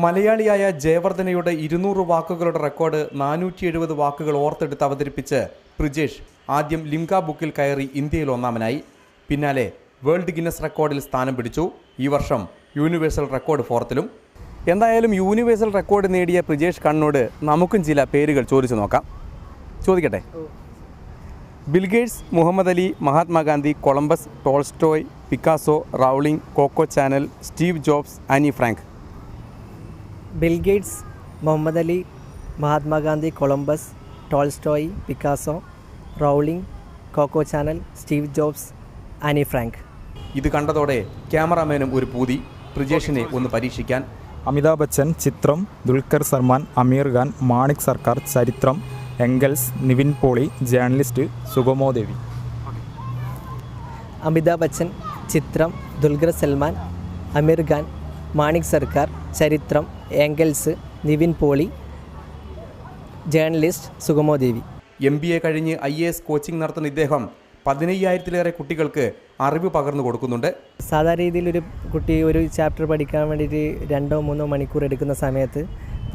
മലയാളിയായ ജയവർദ്ധനയുടെ 200 വാക്കുകളുടെ റെക്കോർഡ് 470 വാക്കുകൾ ഓർത്തെടുത്ത് അവതരിപ്പിച്ച് പ്രിജേഷ് ആദ്യം ലിംക ബുക്കിൽ കയറി ഇന്ത്യയിൽ ഒന്നാമനായി. പിന്നാലെ വേൾഡ് ഗിന്നസ് റെക്കോർഡിൽ സ്ഥാനം പിടിച്ചു. ഈ വർഷം യൂണിവേഴ്സൽ റെക്കോർഡ് 4ലും. എന്തായാലും യൂണിവേഴ്സൽ റെക്കോർഡ് നേടിയ പ്രിജേഷ് കണ്ണോട് നമുക്കും ചില പേരുകൾ ചോദിച്ചു നോക്കാം. ചോദിക്കട്ടെ. Bill Gates, Muhammad Ali, Mahatma Gandhi, Columbus, Tolstoy, Picasso, Rowling, coco channel, Steve jobs, Annie Frank. Bill Gates, Muhammad Ali, Mahatma Gandhi, Columbus, Tolstoy, Picasso, Rowling, coco channel, Steve jobs, Annie Frank. ഇത് കണ്ടതോടെ ക്യാമറാമാനും ഒരു പൂതി, പ്രിജേഷിനെ ഒന്ന് പരീക്ഷിക്കാൻ. അമിതാഭ് ബച്ചൻ, ചിത്രം, ദുൽഖർ സൽമാൻ, അമീർ ഖാൻ, മാണിക് സർക്കാർ, ചരിത്രം, എംഗൽസ്, നിവിൻ പോളി, ജേർണലിസ്റ്റ്, സുഗമോ ദേവി. അമിതാഭ് ബച്ചൻ, ചിത്രം, ദുൽഖർ സൽമാൻ, അമീർ ഖാൻ, മാണിക് സർക്കാർ, ചരിത്രം, എംഗൽസ്, നിവിൻ പോളി, ജേർണലിസ്റ്റ്, സുഗമോ ദേവി. MBA കഴിഞ്ഞ് IAS കോച്ചിങ് നടത്തുന്ന ഇദ്ദേഹം 15,000-ലേറെ കുട്ടികൾക്ക് അറിവ് പകർന്നു കൊടുക്കുന്നുണ്ട്. സാധാരണ രീതിയിൽ ഒരു കുട്ടി ഒരു ചാപ്റ്റർ പഠിക്കാൻ വേണ്ടിയിട്ട് 2-3 മണിക്കൂർ എടുക്കുന്ന സമയത്ത്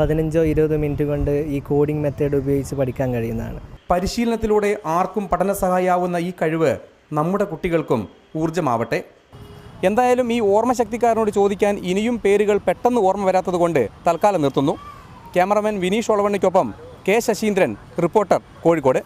15-20 മിനിറ്റ് കൊണ്ട് ഈ കോഡിംഗ് മെത്തേഡ് ഉപയോഗിച്ച് പഠിക്കാൻ കഴിയുന്നതാണ്. പരിശീലനത്തിലൂടെ ആർക്കും പഠന സഹായാവുന്ന ഈ കഴിവ് നമ്മുടെ കുട്ടികൾക്കും ഊർജ്ജമാവട്ടെ. എന്തായാലും ഈ ഓർമ്മശക്തിക്കാരനോട് ചോദിക്കാൻ ഇനിയും പേരുകൾ പെട്ടെന്ന് ഓർമ്മ വരാത്തതുകൊണ്ട് തൽക്കാലം നിർത്തുന്നു. ക്യാമറമാൻ വിനീഷ് ഒളവണ്ണിക്കൊപ്പം K. ശശീന്ദ്രൻ, റിപ്പോർട്ടർ, കോഴിക്കോട്.